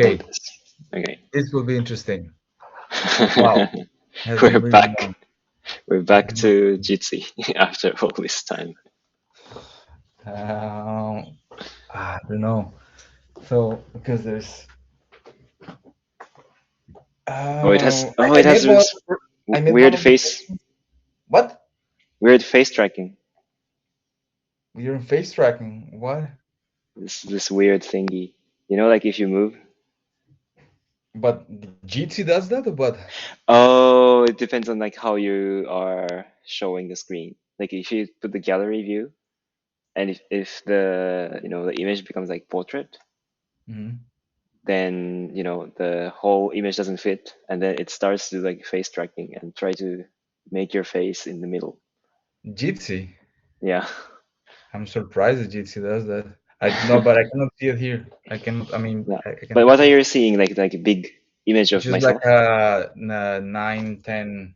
Like Okay, this. Okay. this will be interesting. Wow, has We're been really back. long. We're Has back been to Jitsi after all this time. um, I don't know. So because there's Oh, it has. I, Oh, I it has met one of this the, I met one weird of the face. persons. What? Weird face tracking. You're in face tracking. What? This weird thingy. You know, like if you move. But Jitsi does that, or what? Oh, it depends on like how you are showing the screen. Like if you put the gallery view, and if the the image becomes like portrait, Hmm. then the whole image doesn't fit, and then it starts to like face tracking and try to make your face in the middle. Jitsi. Yeah. I'm surprised that Jitsi does that. I no, but I cannot see it here. I cannot. I mean, Yeah. I can But what are see you seeing? Like a big image of just like myself? a 9, 10.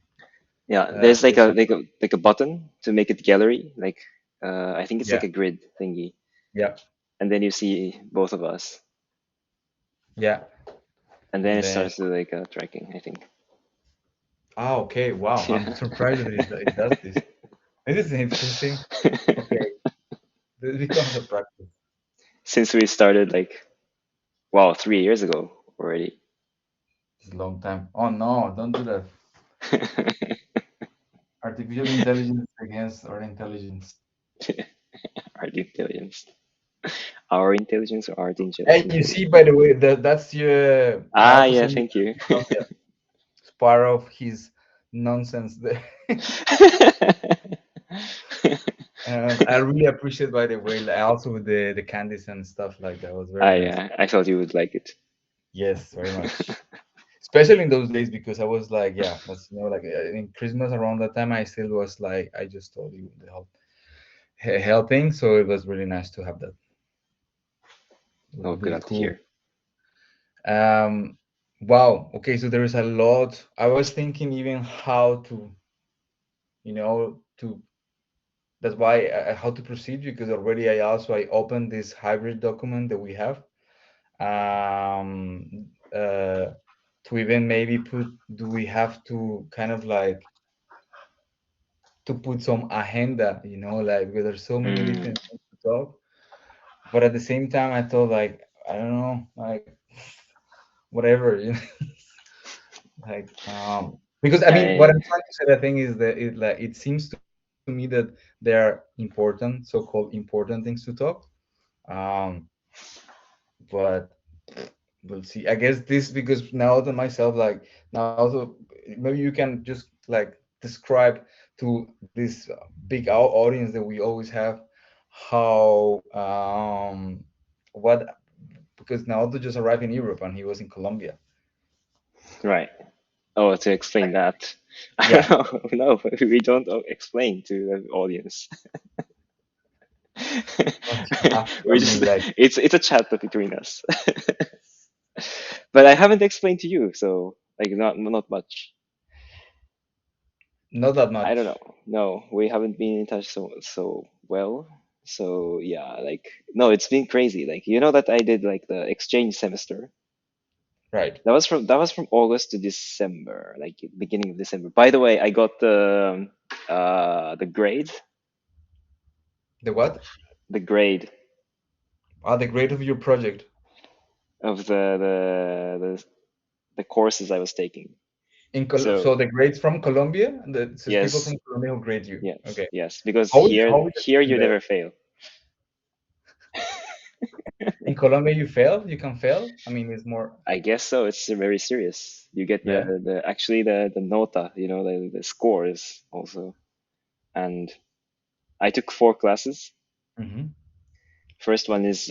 Yeah, there's like a Person. like a like a button to make it gallery. Like I think it's like Yeah, a grid thingy, yeah, and then you see both of us, yeah. and then And it then, starts to like tracking, I think. okay, wow. I'm Yeah. surprised that it does this. This is interesting. Okay, this becomes a practice. Since we started like wow 3 years ago already. It's a long time. Oh no, don't do that. Artificial intelligence against our intelligence. Art intelligence. Our intelligence or art Hey, you intelligence? see, by the way, that's your Ah, Naoto yeah, sent me thank you. Colombia. It's part of his nonsense there. I really appreciate, by the way, like, also with the candies and stuff like that. Was very nice. I thought you would like it. Yes, very much. Especially in those days because I was like, yeah, that's like in Christmas around that time, I still was like, I just told you the help helping, so it was really nice to have that. It was Oh, really glad to cool. hear. Um, wow. Okay, so there is a lot. I was thinking even how to, to that's why how to proceed because already I opened this hybrid document that we have. To even maybe put, do we have to kind of like to put some agenda, like because there's so many Mm, different things to talk. But at the same time, I thought like I don't know, like whatever, like because I mean, what I I'm trying to say, I think, is that it seems to me that they are important, so-called important things to talk. Um, but we'll see. I guess this because now to myself, like now also maybe you can just like describe to this big audience that we always have how what because Naoto just arrived in Europe and he was in Colombia. right. Oh, to explain that. I Yeah, don't know. No, we don't explain to the audience. but you have to. We're I just mean, like it's a chat between us. But I haven't explained to you, so like not much. not that I don't much, know. No, we haven't been in touch so well. So yeah, like no, it's been crazy. Like you know that I did like the exchange semester. right? That was from August to December, like beginning of December. By the way, I got the grade, The what? the grade The grade of your project of the courses I was taking. So So the grades from Colombia, so it's people yes, from Colombia who grade you. yes, Okay. yes, because How is the here system you there? never fail. In Colombia, you fail. You can fail. I mean, it's more. I guess so. It's very serious. You get Yeah. the actually the nota, the scores also. And I took 4 classes. Hmm. First one is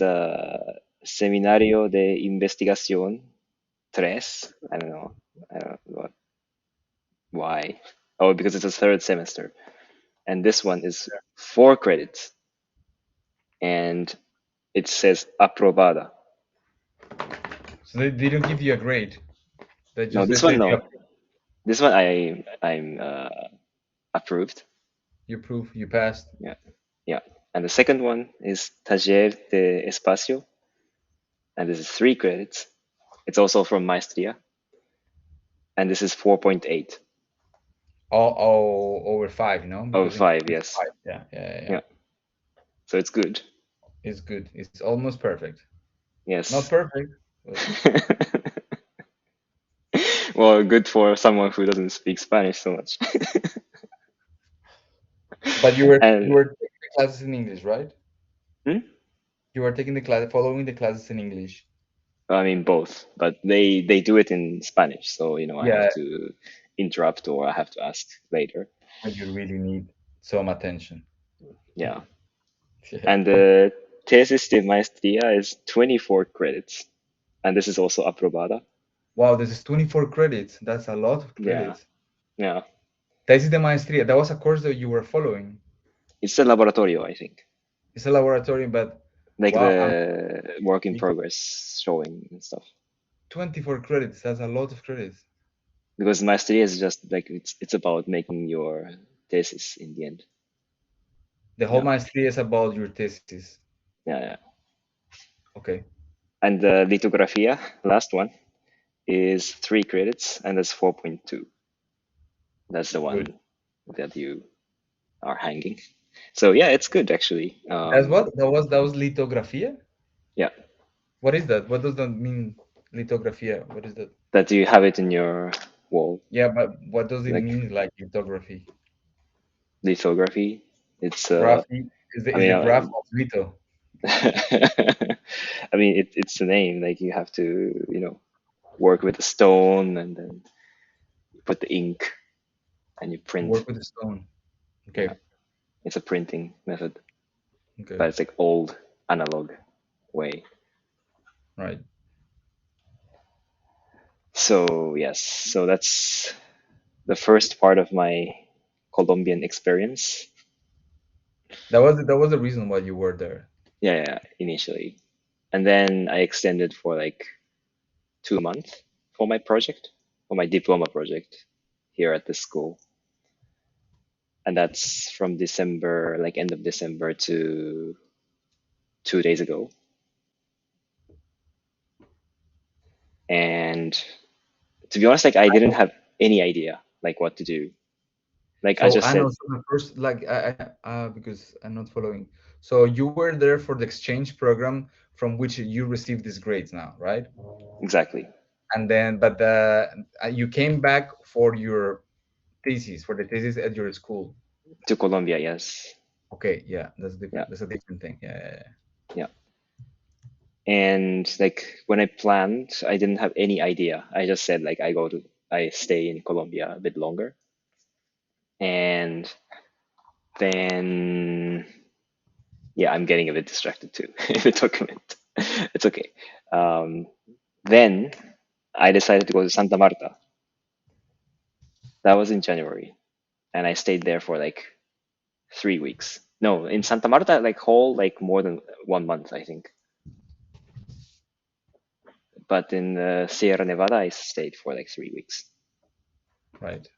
Seminario de Investigación Tres. I don't know. I don't know why. Oh, because it's a third semester. And this one is 4 credits. And it says aprobada. So they didn't give you a grade. No, They this one said no. This one I'm approved. you prove you passed. Yeah. Yeah. And the second one is Taller de Espacio. and this is 3 credits. It's also from Maestria, and this is 4.8 over five, of because in five. it's Yes, five. Yeah, yeah, yeah, yeah. yeah. So it's good. It's good. It's almost perfect. Not Yes. perfect, but Well, good for someone who doesn't speak Spanish so much. you And were taking the classes in English, right? hmm? You were taking the class, following the classes in English. I mean both, but they do it in Spanish, so I have Yeah, to interrupt or I have to ask later. when you really need some attention. Yeah. Yeah. And the thesis de maestría is 24 credits, and this is also aprobada. Wow, this is 24 credits. That's a lot of Yeah, credits. yeah. Tesis de maestría. That was a course that you were following. It's a laboratorio, I think, It's a laboratory, but like wow, the work in it- progress showing and stuff. 24 credits. That's a lot of credits. Because maestría is just like it's about making your thesis in the end. The whole Yeah, maestría is about your thesis. yeah, yeah. Okay, And the lithografía, last one, is 3 credits, and that's 4.2. That's the good. one that you are hanging. So yeah, it's good actually. That's what? That was lithografía? Yeah, What is that? What does that mean? Lithografía. What is that? that you have it in your wall, Yeah, but what does it like mean, like lithography? lithography. It's Graphy I is mean, the graph of litho. I mean it's the name. Like you have to work with the stone and then you put the ink and you You print. work with the stone. Yeah, Okay, it's a printing method, okay, but it's like old analog way. right. So yes, so that's the first part of my Colombian experience. That was the reason why you were there. Yeah, yeah, initially. And then I extended for like 2 months for my project, for my diploma project here at the school. And that's from December, like end of December to 2 days ago. And to be honest, like I I didn't know. have any idea like what to do. Like I So just I know. said So the first, like, because I'm not following. So you were there for the exchange program from which you received these grades now, right? exactly And then, but you came back for your thesis, for the thesis at your school. to Colombia, yes. Okay, yeah, that's Yeah, different. That's a different thing. Yeah, yeah, yeah. yeah. And like when I planned, I didn't have any idea. I just said like I stay in Colombia a bit longer. And then yeah, I'm getting a bit distracted too in the document. It's okay. Um, then I decided to go to Santa Marta. That was in January, and I stayed there for like 3 weeks. No, in Santa Marta, like whole like more than 1 month, I think. But in Sierra Nevada, I stayed for like 3 weeks, Right.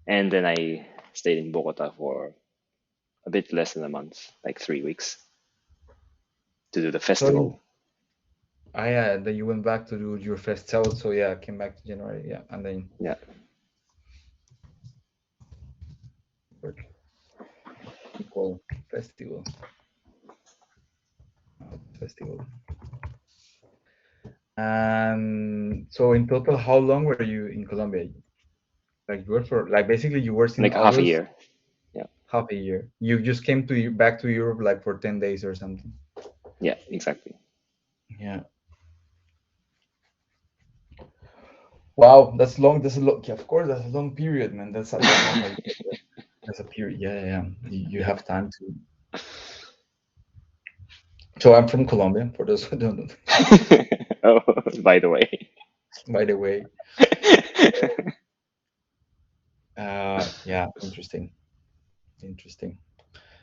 and then I stayed in Bogota for a bit less than a month, like 3 weeks, to do the So festival. yeah, then you went back to do your first out. So yeah, came back to January. Yeah, and then Yeah, work equal festival. Festival. And so in total, how long were you in Colombia? Like you were for like basically you were in like half a August, year. Yeah, half a year. You just came back to Europe like for 10 days or something. yeah, exactly. Yeah. Wow, that's long. That's a long. Yeah, of course, that's a long period, man. That's half a year. That's a period. Yeah, yeah, yeah. You Yeah. have time to. So I'm from Colombia. For those who don't know, Oh, by the way. by the way. Yeah, interesting, interesting.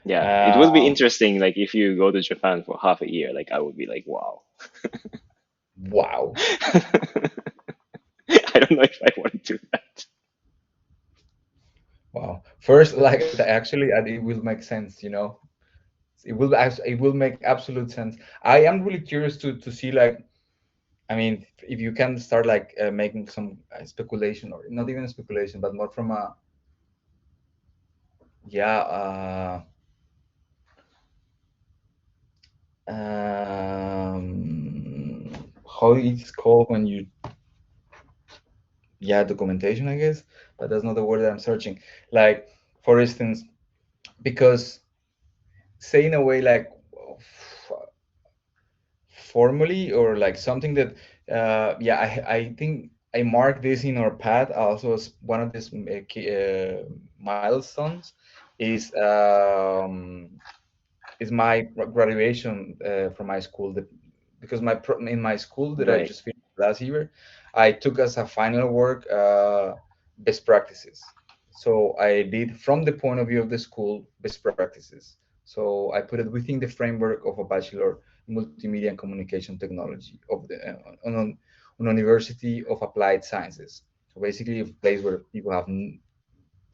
Yeah, it Uh, would be interesting, like if you go to Japan for half a year, like I would be like, wow. wow, I don't know if I want to do that. wow. First, like actually, it will make sense, it will make absolute sense. I am really curious to see, like, I mean, if you can start like making some speculation, or not even speculation, but more from a, yeah, how it's called when you, yeah, documentation, I guess, but that's not the word that I'm searching. Like, for instance, because say in a way like formally, or like something that yeah, I think I marked this in our path also as one of these milestones is my graduation from my school. Because in my school that I Right. just finished last year, I took as a final work best practices. So I did, from the point of view of the school, best practices. So I put it within the framework of a bachelor in multimedia and communication technology of the on University of Applied Sciences. So basically, a place where people have,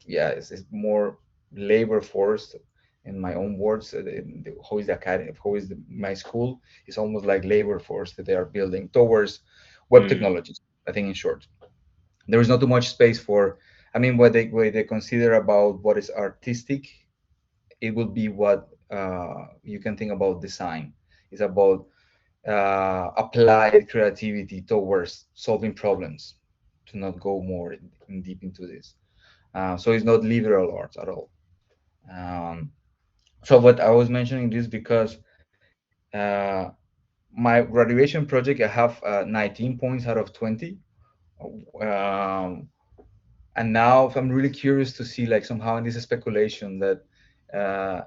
yeah, it's more labor force. In my own words, how is the academy, how is my school is almost like labor force that they are building towards web Mm, technologies. I think, in short, there is not too much space for, I mean, what they consider about what is artistic, it will be what you can think about design. It's about applied creativity towards solving problems, to not go more in deep into this. So it's not liberal arts at all. Um, so what I was mentioning this because uh, my graduation project, I have 19 points out of 20. Um, and now I'm really curious to see, like, somehow in this speculation that uh,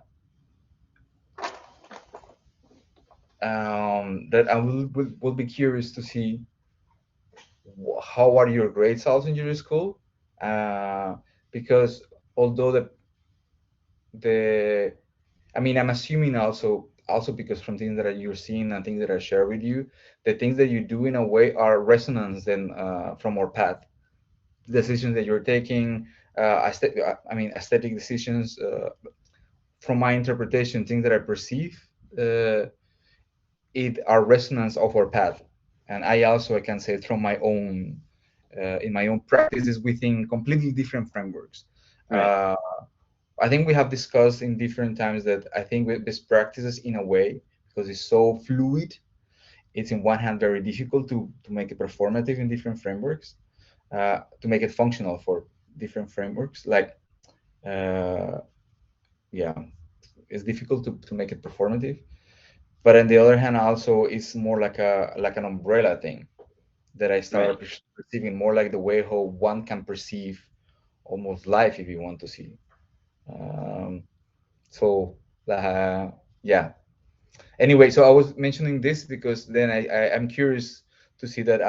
that I will be curious to see how are your grades also in your school, uh, because although the I mean, I'm assuming also because from things that you're seeing and things that I share with you, the things that you do in a way are resonance then from our path, decisions that you're taking, I mean, aesthetic decisions. From my interpretation, things that I perceive, uh, it are resonance of our path, and I can say it from my own, in my own practices within completely different frameworks. right. Uh, I think we have discussed in different times that I think with best practices, in a way, because it's so fluid, it's in one hand very difficult to make it performative in different frameworks, to make it functional for different frameworks. Like, uh, yeah, it's difficult to make it performative. But on the other hand, also it's more like an umbrella thing that I Right. started perceiving more like the way how one can perceive almost life, if you want to see. Um, so uh, yeah, anyway, so I was mentioning this because then I'm curious to see that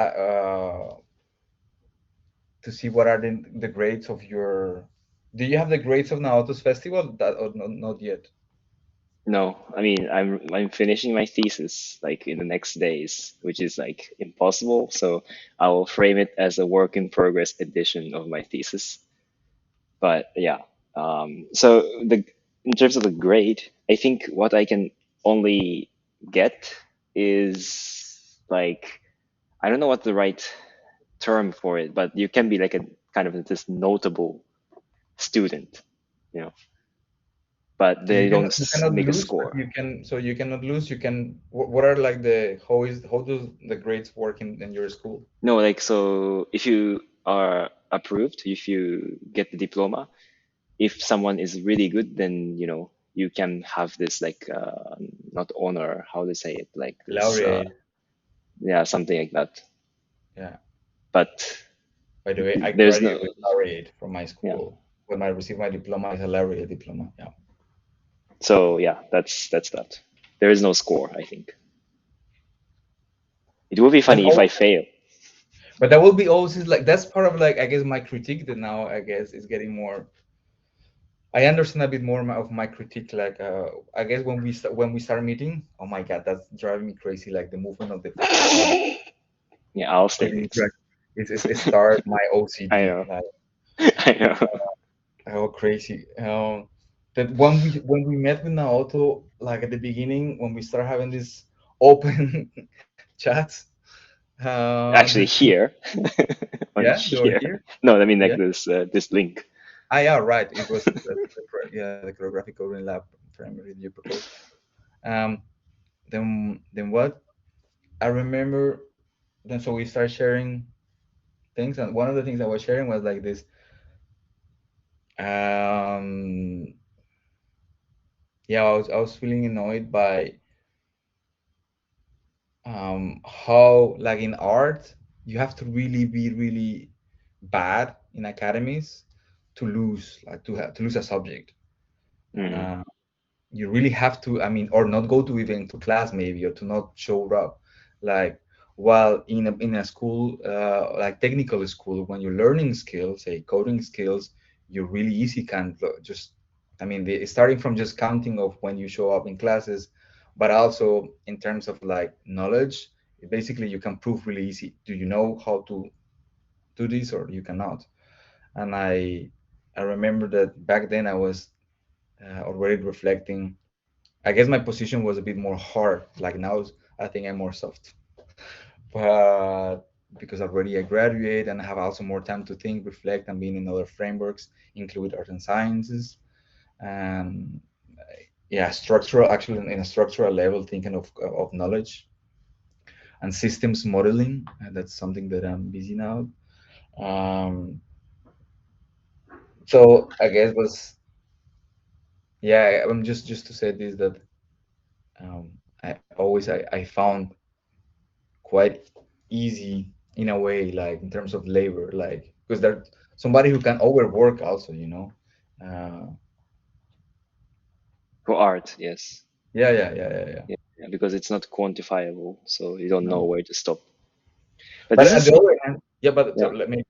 to see what are the grades of your. Do you have the grades of Naoto's festival? That, or not yet? No, I mean, I'm finishing my thesis like in the next days, which is like impossible. So I will frame it as a work in progress edition of my thesis. But yeah, so the in terms of the grade, I think what I can only get is like, I don't know what the right term for it, but you can be like a kind of this notable student, you know, but So you they can don't you cannot make a lose, but score. you can. So you cannot lose. You can. What are like the how do the grades work in your school? No, like, so if you are approved, if you get the diploma, if someone is really good, then you can have this like not honor, how to say it, like this Laureate. yeah, something like that. Yeah. But By the way, I there's graduated no, with laureate from my yeah. school. When I received my diploma, is a laureate diploma. Yeah. So yeah, that's that. There is no score, I think. It would be That's funny if I all. fail. But that will be always like that's part of, like, I guess, my critique that now I guess is getting more. I understand a bit more of my critique. Like, I guess when we start meeting, oh my god, that's driving me crazy. Like the movement of the tablet, Yeah, I'll stay really fixed. it started my I OCD. know. Like, I know. oh, crazy. That when we met with Naoto, like at the beginning when we start having this open chats. Actually, here on Yeah, they were here. here. No, I mean like Yeah. this link. Ah, yeah, right. It was yeah, the choreographic coding lab primary you proposed. Um, then what? I remember. Then so we started sharing things, and one of the things I was sharing was like this. Um, yeah, I was feeling annoyed by how like in art you have to really be really bad in academies to lose like to lose a subject. Mm, Uh, you really have to, I mean, or not go to even to class maybe, or to not show up. Like while in a school like technical school, when you're learning skills, say coding skills, you really easy can just, I mean, starting from just counting of when you show up in classes, but also in terms of like knowledge, basically you can prove really easy, do you know how to do this or you cannot. And I remember that back then I was already reflecting. I guess my position was a bit more hard. Like now, I think I'm more soft. But because already I graduate and I have also more time to think, reflect, and being in other frameworks, include art and sciences, and yeah, structural, actually in a structural level, thinking of knowledge and systems modeling. And that's something that I'm busy now. Um, so I guess was, yeah. I'm just to say this that I always I found quite easy in a way, like in terms of labor, like because there's somebody who can overwork also, uh, for art, yes. yeah. Yeah, because it's not quantifiable, so you don't know No, where to stop. But but this on is the other hand, yeah, but so yeah, let me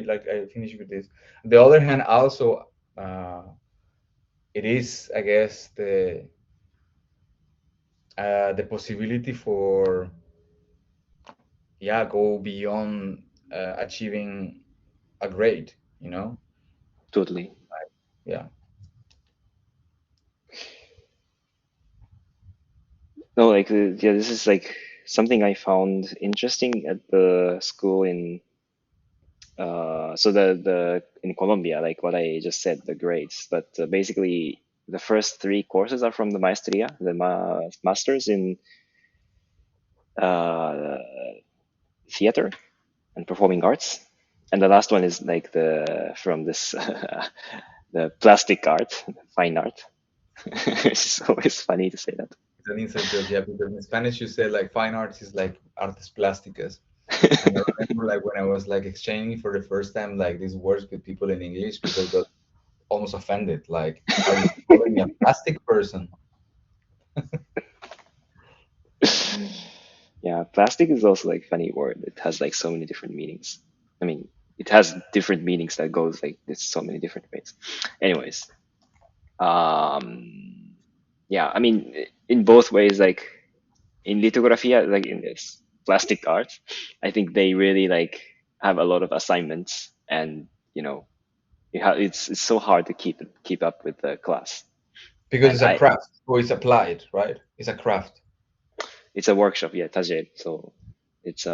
like I finish with this. On the other hand, also, uh, it is, I guess, the possibility for, yeah, go beyond achieving a grade, totally. yeah. No, like yeah, this is like something I found interesting at the school in so the in Colombia, like what I just said, the grades. But basically, the first three courses are from the maestria, the masters in uh, theater and performing arts, and the last one is like the from this the plastic art, fine art. It's always funny to say It's an inside joke, yeah, because in Spanish you say like fine arts is like artes plásticas. And I that. remember like when I was like exchanging for the first time like these words with people in English, people got almost offended. Like, are you calling me a plastic person? Yeah, plastic is also like funny word. It has like so many different meanings. I mean, it has different meanings that goes like there's so many different ways. Anyways, um, yeah, I mean, in both ways, like in lithography, like in this plastic art, I think they really like have a lot of assignments, and it's so hard to keep up with the class. Because And it's a craft, or it's applied, right? It's a craft. it's a workshop, yeah, tajer. So it's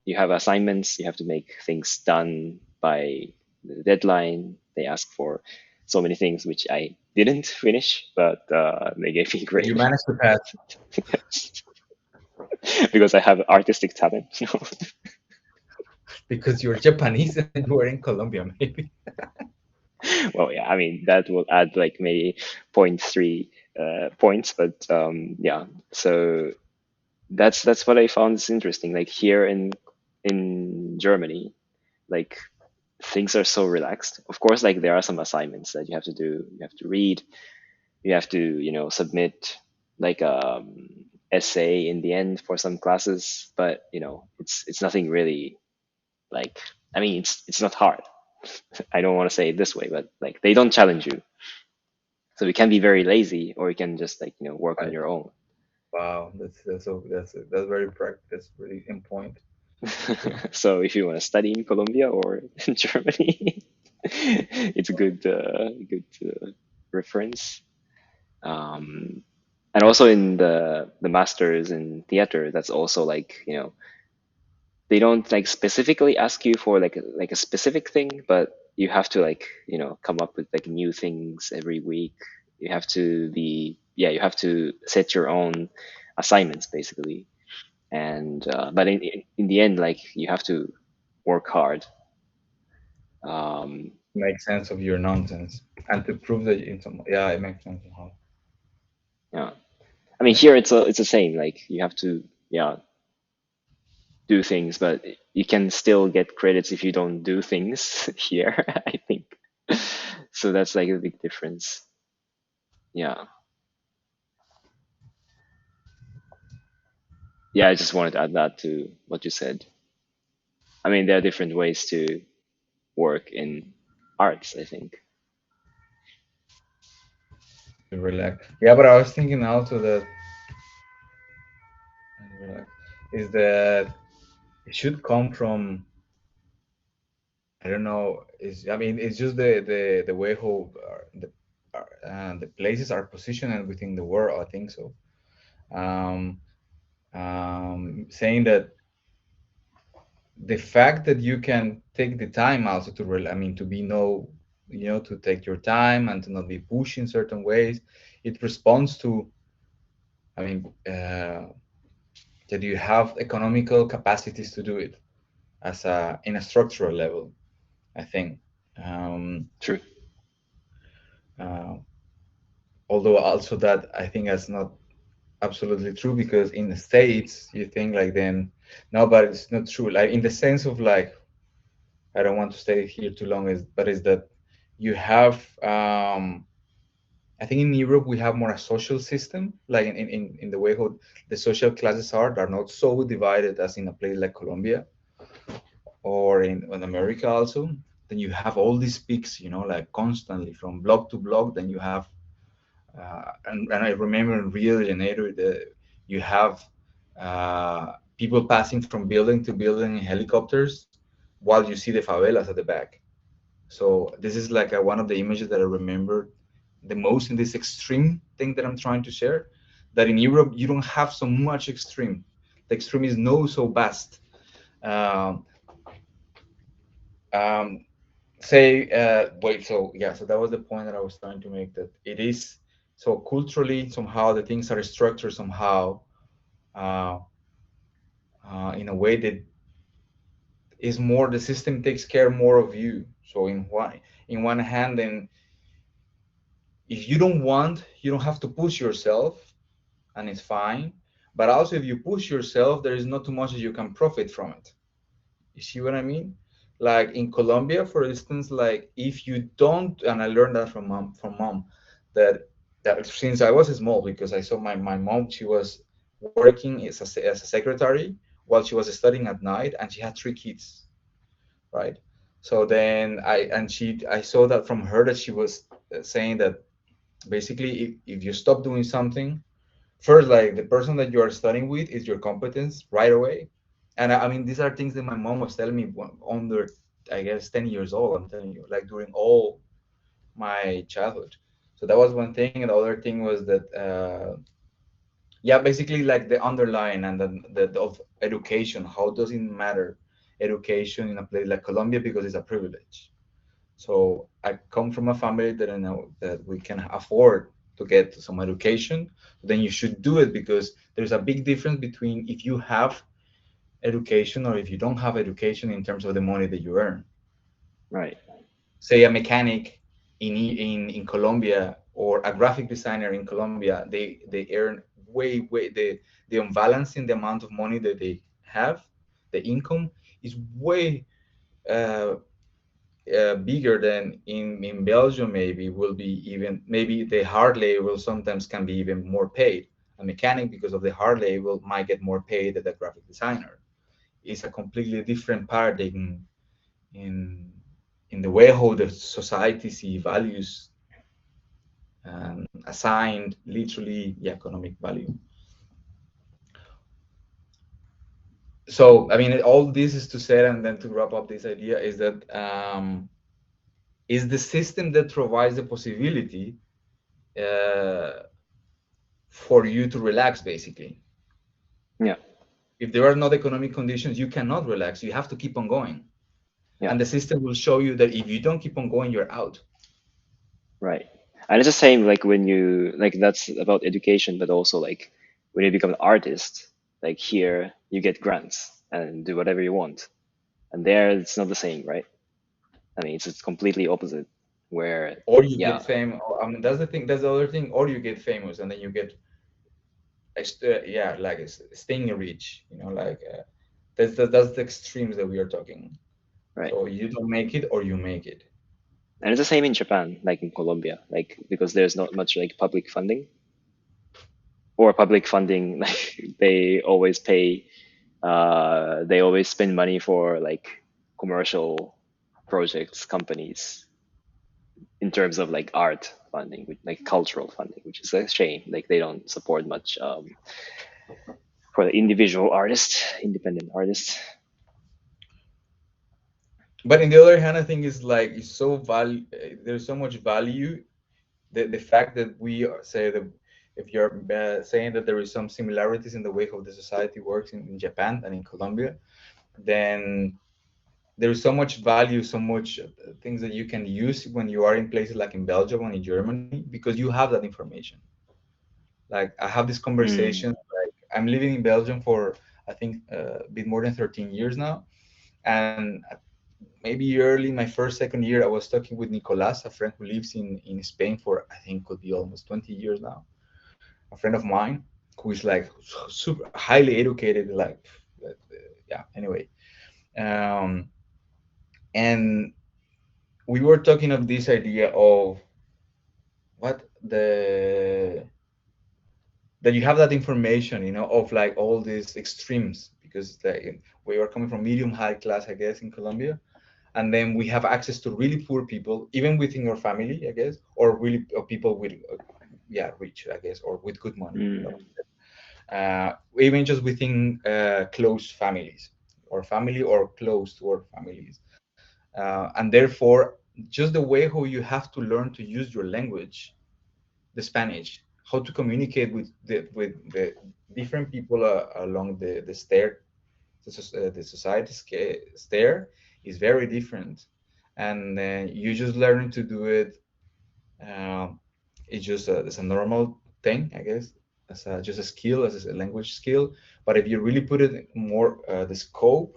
you have assignments, you have to make things done by the deadline. They ask for so many things which I didn't finish, but they gave me a But you grade. managed to pass Yes. Because I have artistic talent. because you're Japanese and you were in Colombia, maybe. Well, yeah, I mean that will add like maybe point 0.3 points, but yeah. So that's what I found is interesting. Like here in Germany, like things are so relaxed. Of course, like there are some assignments that you have to do. You have to read. You have to, submit like essay in the end for some classes. But it's nothing really like. I mean, it's not hard. I don't want to say it this way, but like they don't challenge you. So you can be very lazy, or you can just like work on Right. your own. Wow, that's very practical. That's really in point. Yeah. So if you want to study in Colombia or in Germany, it's a good reference. Um, And also in the masters in theater, that's also like, they don't like specifically ask you for like a specific thing, but you have to like, come up with like new things every week. You have to be, yeah, you have to set your own assignments basically. And but in the end, like you have to work hard. Um, Make sense of your nonsense and to prove that in some, yeah, it makes sense somehow. yeah. I mean, here it's the same. Like you have to, yeah, do things, but you can still get credits if you don't do things here, I think. So that's like a big difference. Yeah. Yeah, I just wanted to add that to what you said. I mean, there are different ways to work in arts, I think. To relax. Yeah, but I was thinking also that relax, is that it should come from, I don't know. Is I mean, it's just the way how the places are positioned within the world. I think so. Um, Saying that the fact that you can take the time also to I mean, to be no, to take your time and to not be pushed in certain ways, it responds to, I mean, that you have economical capacities to do it as a in a structural level. I think. Um, True. uh, Although also that I think that's not absolutely true, because in the states you think like then no, but it's not true, like in the sense of like, I don't want to stay here too long, is but is that you have, I think in Europe we have more a social system, like in the way how the social classes are not so divided as in a place like Colombia or in America also. Then you have all these peaks, like constantly from block to block. Then you have, and I remember in Rio de Janeiro, you have people passing from building to building in helicopters while you see the favelas at the back. So this is like one of the images that I remember the most in this extreme thing that I'm trying to share. That in Europe you don't have so much extreme. The extreme is no so vast. Um, um, Wait, so yeah, so that was the point that I was trying to make, that it is so culturally somehow the things are structured somehow, uh, in a way that is more, the system takes care more of you. So in one hand, then if you don't want, you don't have to push yourself, and it's fine. But also if you push yourself, there is not too much that you can profit from it. You see what I mean? Like in Colombia, for instance, like if you don't, and I learned that from mom, that since I was small, because I saw my mom, she was working as a secretary while she was studying at night, and she had 3 kids, right? So then I saw that from her, that she was saying that basically if you stop doing something, first, like the person that you are studying with is your competence right away. And I mean, these are things that my mom was telling me under, I guess, 10 years old. I'm telling you, like during all my childhood. So that was one thing. And the other thing was that, yeah, basically like the underlying and the of education. How does it matter education in a place like Colombia? Because it's a privilege. So I come from a family that I know that we can afford to get some education. Then you should do it, because there's a big difference between if you have education or if you don't have education in terms of the money that you earn. Right. Say a mechanic in Colombia or a graphic designer in Colombia, they earn way the imbalance in the amount of money that they have, the income is way uh, bigger than in Belgium. Maybe will be even, maybe the hard labor sometimes can be even more paid. A mechanic, because of the hard labor, might get more paid than a graphic designer. It's a completely different paradigm in in the way how the society see values and assigned literally the economic value. So I mean, all this is to say, and then to wrap up this idea, is that is the system that provides the possibility, uh, for you to relax, basically. Yeah. If there are not economic conditions, you cannot relax. You have to keep on going. Yeah. And the system will show you that if you don't keep on going, you're out. Right. And it's the same like when you like that's about education, but also like when you become an artist, like here you get grants and do whatever you want. And there it's not the same, right? I mean, it's completely opposite where Or you yeah, get fame. I mean, that's the thing. That's the other thing. Or you get famous, and then you get, yeah, like staying rich. Like that's the extremes that we are talking. right. So you don't make it, or you make it. And it's the same in Japan, like in Colombia, like because there's not much like public funding or public funding, like they always spend money for like commercial projects, companies in terms of like art funding, like cultural funding, which is a shame. Like they don't support much for the individual artists, independent artists. But in the other hand, I think it's like it's so value. There's so much value. The fact that say that if you're saying that there is some similarities in the way how the society works in Japan and in Colombia, then there's so much value, so much things that you can use when you are in places like in Belgium and in Germany because you have that information. Like I have this conversation. Mm, Like I'm living in Belgium for I think a bit more than 13 years now, and maybe early my first second year I was talking with Nicolas, a friend who lives in Spain for I think could be almost 20 years now, a friend of mine who is like super highly educated, like yeah. Anyway, um, and we were talking of this idea of what that you have that information, of like all these extremes because we are coming from medium high class, I guess, in Colombia, and then we have access to really poor people, even within our family, I guess, or really people with yeah, rich, I guess, or with good money, mm, even just within close families, or family or close to our families, and therefore just the way how you have to learn to use your language, the Spanish, how to communicate with the different people along the stair, the society stair is very different, and you just learn to do it. Um, it's a normal thing, I guess, as just a skill, as a language skill. But if you really put it more the scope,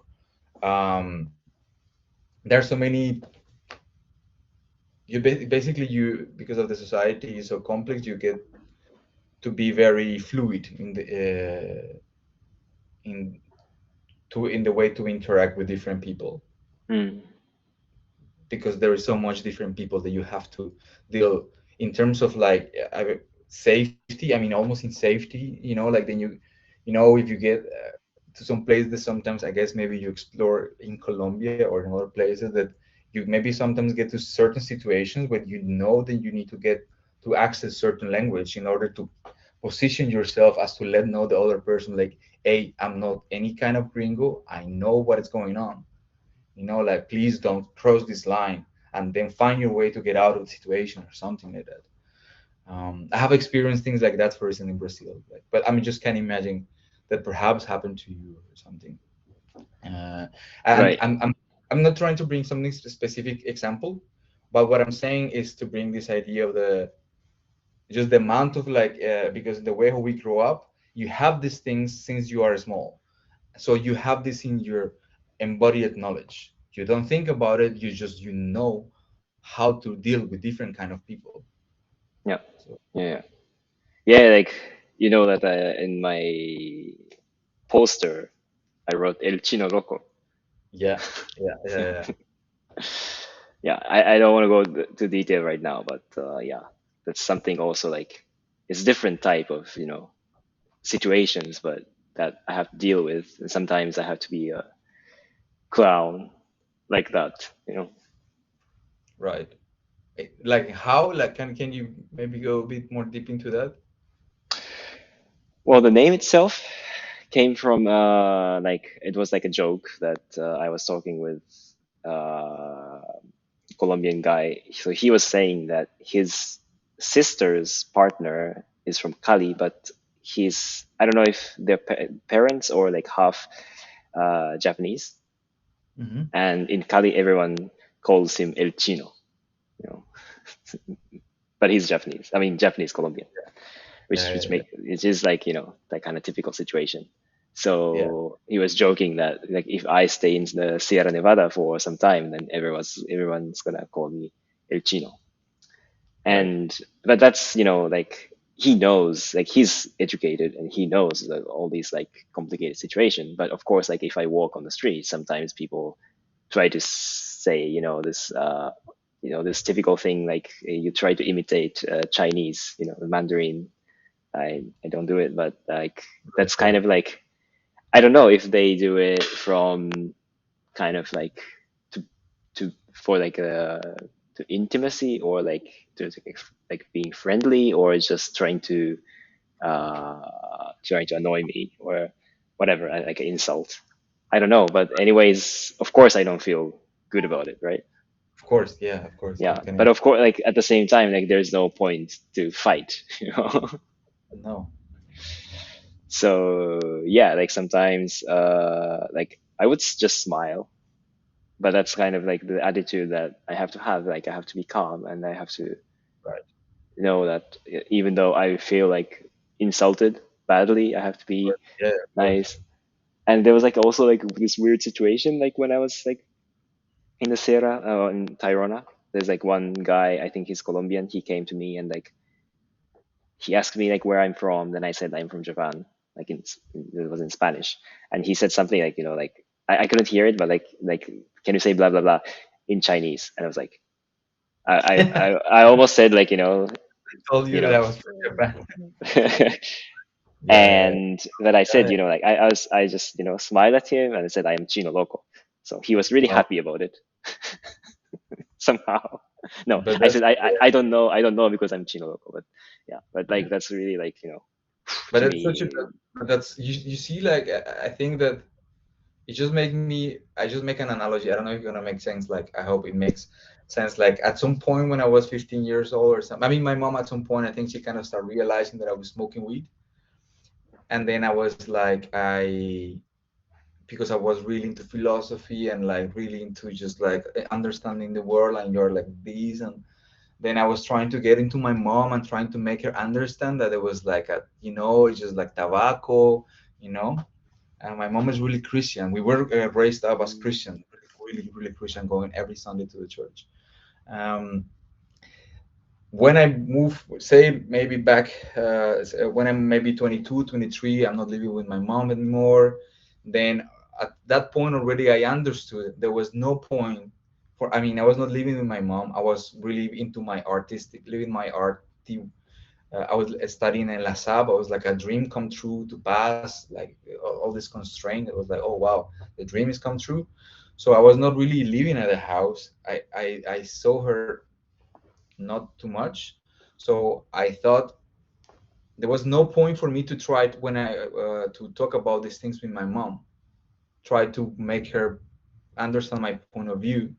um, there are so many. Basically you because of the society is so complex, you get to be very fluid in in the way to interact with different people mm, because there is so much different people that you have to deal in terms of like safety. I mean, almost in safety, like then if you get to some places that sometimes I guess maybe you explore in Colombia or in other places that you maybe sometimes get to certain situations where you know that you need to get to access certain language in order to position yourself as to let know the other person like, hey, I'm not any kind of gringo, I know what is going on, like please don't cross this line, and then find your way to get out of the situation or something like that. I have experienced things like that, for instance, in Brazil, like, but I mean, just can imagine that perhaps happened to you or something. uh, and right. I'm not trying to bring something specific example, but what I'm saying is to bring this idea of the just the amount of like because the way how we grow up, you have these things since you are small, so you have this in your embodied knowledge. You don't think about it, you know how to deal with different kind of people. Yeah. So Yeah. Yeah, like you know that in my poster I wrote El Chino Loco. yeah, yeah, yeah, yeah. Yeah, I don't want to go to detail right now, but yeah, that's something also like it's different type of situations, but that I have to deal with, and sometimes I have to be a clown like that, you know. Right. Like how, like, can you maybe go a bit more deep into that? Well, the name itself came from like it was like a joke that I was talking with uh Colombian guy. So he was saying that his sister's partner is from Cali, but he's I don't know if they're parents or like half Japanese. Hmm. And in Cali, everyone calls him El Chino, you know, but he's Japanese. I mean, Japanese Colombian, Yeah, which yeah, make which is like that kind of typical situation. yeah. So he was joking that like if I stay in the Sierra Nevada for some time, then everyone's gonna call me El Chino. Right. And but that's like he knows, like he's educated and he knows that all these like complicated situation. But of course, like if I walk on the street, sometimes people try to say this typical thing, like you try to imitate Chinese, Mandarin. I don't do it, but like Right, that's kind right. of like I don't know if they do it from kind of like to for like to intimacy, or like to like being friendly, or just trying to annoy me, or whatever, like an insult. I don't know, but anyways, of course I don't feel good about it, right? Of course, yeah, of course. I Yeah, can but of course, like at the same time, like there's no point to fight, no. So yeah, like sometimes like I would just smile, but that's kind of like the attitude that I have to have. Like I have to be calm, and I have to Right. know that even though I feel like insulted badly, I have to Of be course. Yeah, of course. nice. And there was like also like this weird situation, like when I was like in the Sierra, in Tirona. There's like one guy, I think he's Colombian. He came to me and like he asked me like where I'm from. Then I said I'm from Japan. Like it was in Spanish, and he said something like like I couldn't hear it, but like can you say blah blah blah in Chinese? And I was like I almost said like I told you you that know I was from Japan. Yeah, yeah, and that I said yeah. like I just smiled at him and I said I am Chino Loco. So he was really Well, happy about it somehow. No, but I that's said I don't know because I'm Chino Loco, but yeah, but like that's really like but to it's such a me. but that's you see like I think that it just make me I just make an analogy. I don't know if it's gonna make sense. Like I hope it makes sense. Like at some point when I was 15 years old or something. I mean, my mom at some point I think she kind of started realizing that I was smoking weed, and then I was like I because I was really into philosophy and like really into just like understanding the world, and you're like this, and then I was trying to get into my mom and trying to make her understand that it was like a it's just like tobacco, you know and my mom is really Christian. We were raised up as Mm, Christian, really, really Christian, going every Sunday to the church. Um, when I move, say maybe back, when I'm maybe 22, 23, I'm not living with my mom anymore. Then at that point already, I understood there was no point for. I mean, I was not living with my mom. I was really into my artistic, living my art. I was studying in La Sab. I was like a dream come true to pass, like all this constraint. It was like, oh wow, the dream is come true. So I was not really living at the house. I saw her not too much. So I thought there was no point for me to try when I to talk about these things with my mom. Try to make her understand my point of view.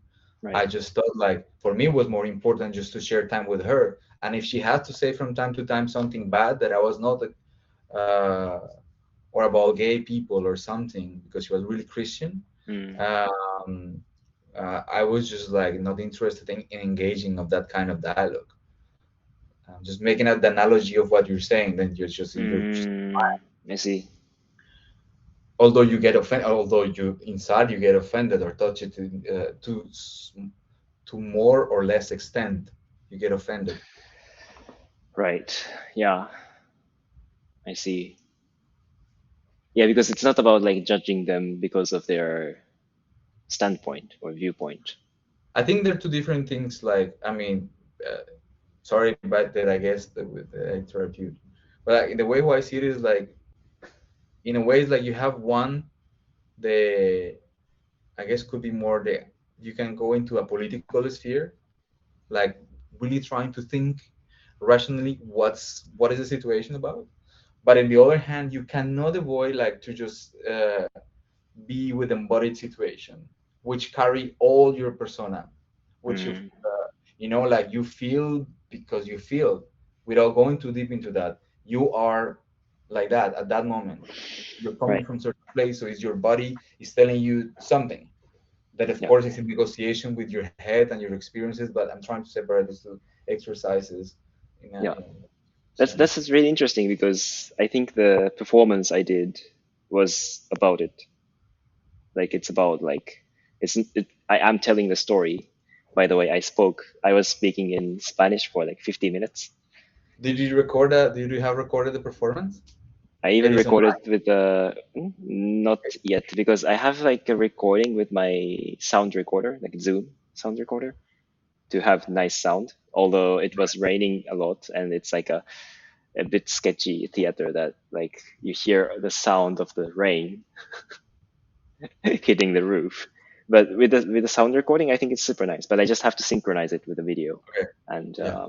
I right. just thought like for me it was more important just to share time with her. And if she had to say from time to time something bad that I was not uh, or about gay people or something because she was really Christian. Mm, Um, I was just like not interested in engaging of that kind of dialogue. Just making out the analogy of what you're saying, then you're just I see. although you get offended, although you inside you get offended or touch it to more or less extent, you get offended. Right. Yeah, I see. Yeah, because it's not about like judging them because of their standpoint or viewpoint. I think they're two different things. Like I mean, sorry about that. I guess that with interrupt you, but like, the way who I see it is like in a way it's like you have one the I guess could be more the you can go into a political sphere, like really trying to think rationally what is the situation about. But on the other hand, you cannot avoid like to just be with embodied situation, which carry all your persona, which Mm, like you feel because you feel, without going too deep into that. you are like that at that moment. You're coming Right. from certain place, so it's your body is telling you something that, of Yeah. course, is in negotiation with your head and your experiences. But I'm trying to separate these two exercises Yeah. in That's sense. just really interesting because I think the performance I did was about it. Like it's about like I'm telling the story. By the way, I was speaking in Spanish for like 50 minutes. Did you record that? Did you have recorded the performance? I It even is online. recorded with not yet because I have like a recording with my sound recorder, like Zoom sound recorder, to have nice sound. Although it was raining a lot and it's like a bit sketchy theater that like you hear the sound of the rain hitting the roof. But with the sound recording, I think it's super nice. But I just have to synchronize it with the video, Okay. and Yeah.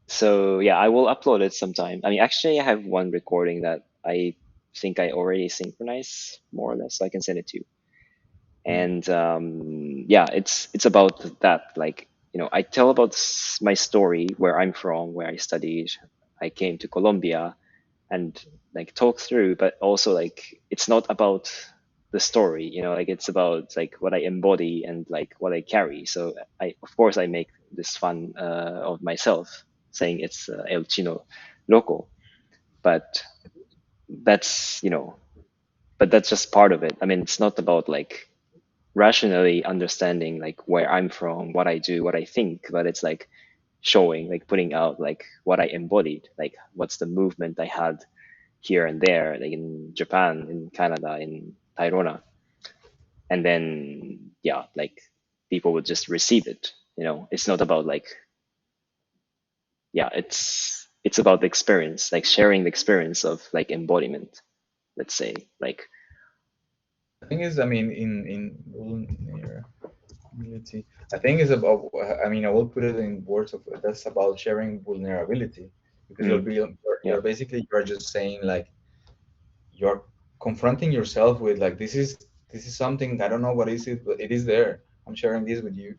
so yeah, I will upload it sometime. I mean, actually, I have one recording that I think I already synchronized more or less, so I can send it to you. Mm. And yeah, it's about that. Like I tell about my story, where I'm from, where I studied. I came to Colombia, and like talk through, but also like it's not about the story, like it's about like what I embody and like what I carry. So I, of course, I make this fun of myself, saying it's El Chino Loco, but that's but that's just part of it. I mean, it's not about like rationally understanding like where I'm from, what I do, what I think, but it's like showing, like putting out like what I embodied, like what's the movement I had here and there, like in Japan, in Canada, in Tairona, and then yeah, like people would just receive it. It's not about like yeah, it's about the experience, like sharing the experience of like embodiment. Let's say like The thing is, I mean, in vulnerability, I think it's about. I mean, I will put it in words of that's about sharing vulnerability, because mm, yeah, you're just saying like you're confronting yourself with like this is something I don't know what is it, but it is there. I'm sharing this with you.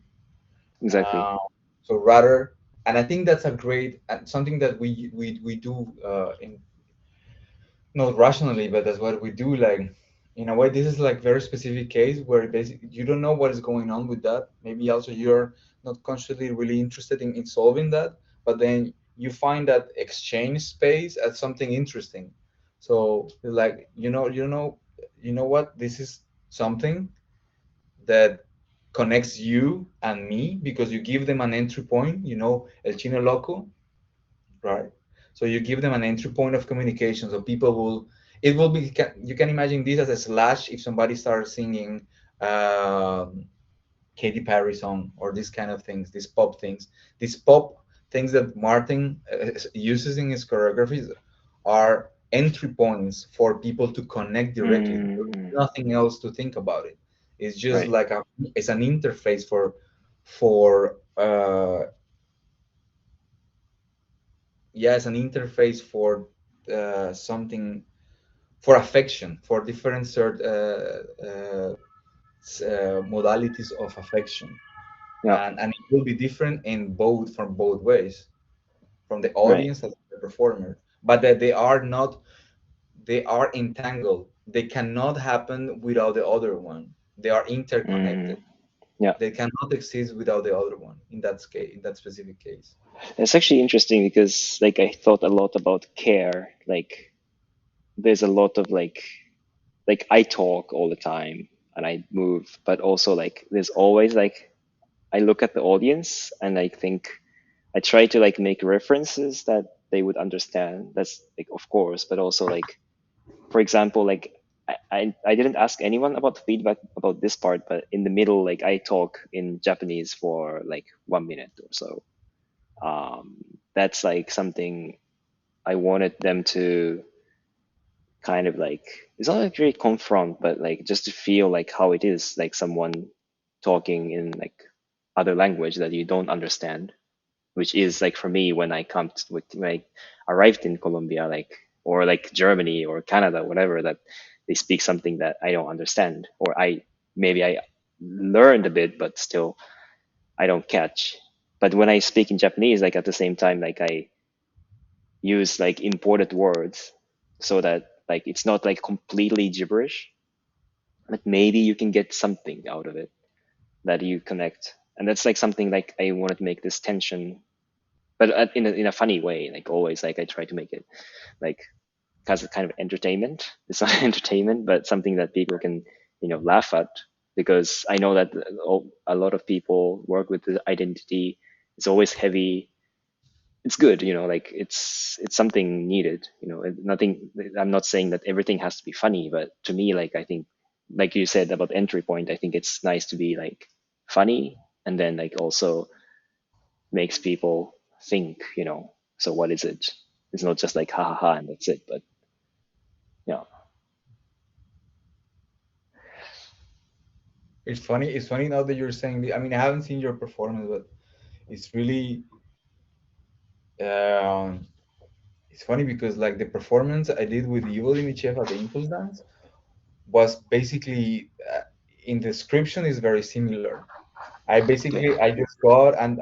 exactly, Uh, so rather, and I think that's a great and something that we do in not rationally, but that's what we do. Like in a way, this is like very specific case where basically you don't know what is going on with that. Maybe also you're not consciously really interested in solving that, but then you find that exchange space as something interesting. So like you know what, this is something that connects you and me because you give them an entry point. El Chino Loco, right? So you give them an entry point of communication. So people will, it will be, you can imagine this as a slash if somebody starts singing um, Katy Perry song or these kind of things, these pop things that Martin uses in his choreographies are entry points for people to connect directly. There's mm, nothing else to think about it. It's just right, like it's an interface for yeah, it's an interface for something, for affection, for different modalities of affection, yeah, and it will be different in both from both ways, from the right, audience as the performer, but that they are not, they are entangled. They cannot happen without the other one. They are mm, interconnected. yeah. They cannot exist without the other one in that case, in that specific case. It's actually interesting because like I thought a lot about care. Like there's a lot of like I talk all the time and I move, but also like there's always like I look at the audience and I think I try to like make references that they would understand. That's like of course, but also like for example, like I didn't ask anyone about feedback about this part, but in the middle, like I talk in Japanese for like 1 minute or so. Um, that's like something I wanted them to kind of like it's not like really confront, but like just to feel like how it is, like someone talking in like other language that you don't understand, which is like for me when I when I arrived in Colombia, like or like Germany or Canada, whatever, that they speak something that I don't understand, or maybe I learned a bit, but still I don't catch. But when I speak in Japanese, like at the same time, like use like imported words so that like it's not like completely gibberish, but maybe you can get something out of it that you connect. And that's like something like I wanted to make this tension, but in a funny way. Like always, like I try to make it like as a kind of entertainment. It's not entertainment, but something that people can laugh at, because I know that a lot of people work with the identity. It's always heavy. It's good, like it's something needed. Nothing. I'm not saying that everything has to be funny, but to me, like I think, like you said about entry point, I think it's nice to be like funny, and then like also makes people think. So what is it? It's not just like ha ha ha and that's it, but yeah. It's funny. It's funny now that you're saying. I mean, I haven't seen your performance, but it's really. Um, it's funny because like the performance I did with Evil Dimichev at the Impulse Dance was basically in description is very similar. Okay. I just got and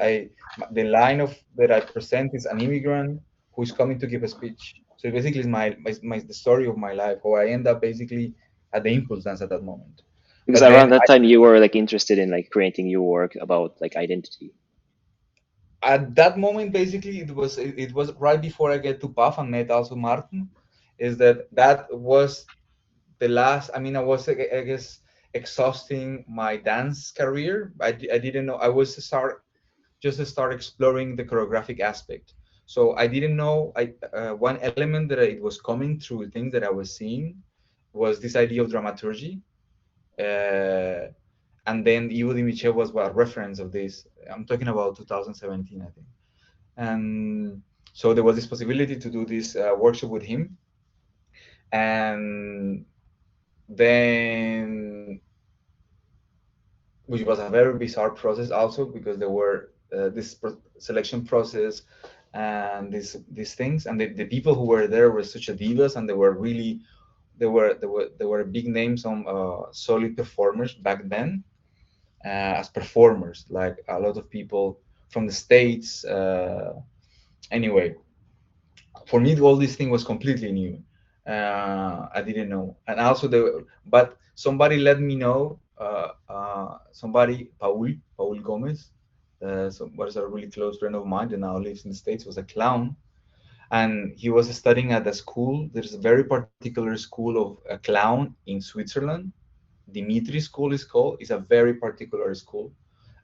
the line of that I present is an immigrant who is coming to give a speech. So basically, it's the story of my life. How I end up basically at the Impulse Dance at that moment. Because But around then that time you were like interested in like creating your work about like identity. at that moment, basically, it was right before I get to PAF and met also Martin. Is that was the last? I mean, I was I guess exhausting my dance career. I didn't know I was to start exploring the choreographic aspect. So I didn't know. One element that it was coming through things that I was seeing was this idea of dramaturgy, uh, and then Ivo Dimichev was a reference of this. I'm talking about 2017, I think. And so there was this possibility to do this workshop with him, and then which was a very bizarre process also because there were selection process and these things, and the people who were there were such a divas, and they were really there were big names on solid performers back then, as performers, like a lot of people from the states. Anyway, for me, all this thing was completely new. I didn't know, and also but somebody let me know. Somebody, Paul Gomez, was a really close friend of mine that now lives in the States, was a clown, and he was studying at a school. There's a very particular school of a clown in Switzerland. Dimitri School is called. It's a very particular school.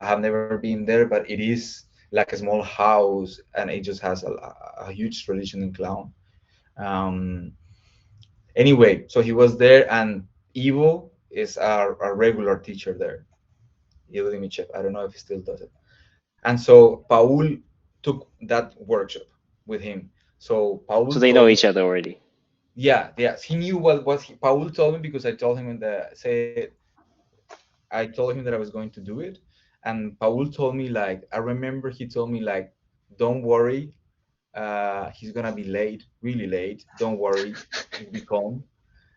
I have never been there, but it is like a small house, and it just has a huge tradition in clown. Um, anyway, so he was there, and Ivo is our regular teacher there. Ivo Dimichev. I don't know if he still does it. And so Paul took that workshop with him. So So Paul they know told me, each other already. yeah, yes, he knew what Paul told me because I told him in the say I told him that I was going to do it, and Paul told me like I remember he told me like, don't worry, he's gonna be late, really late. Don't worry, just be calm,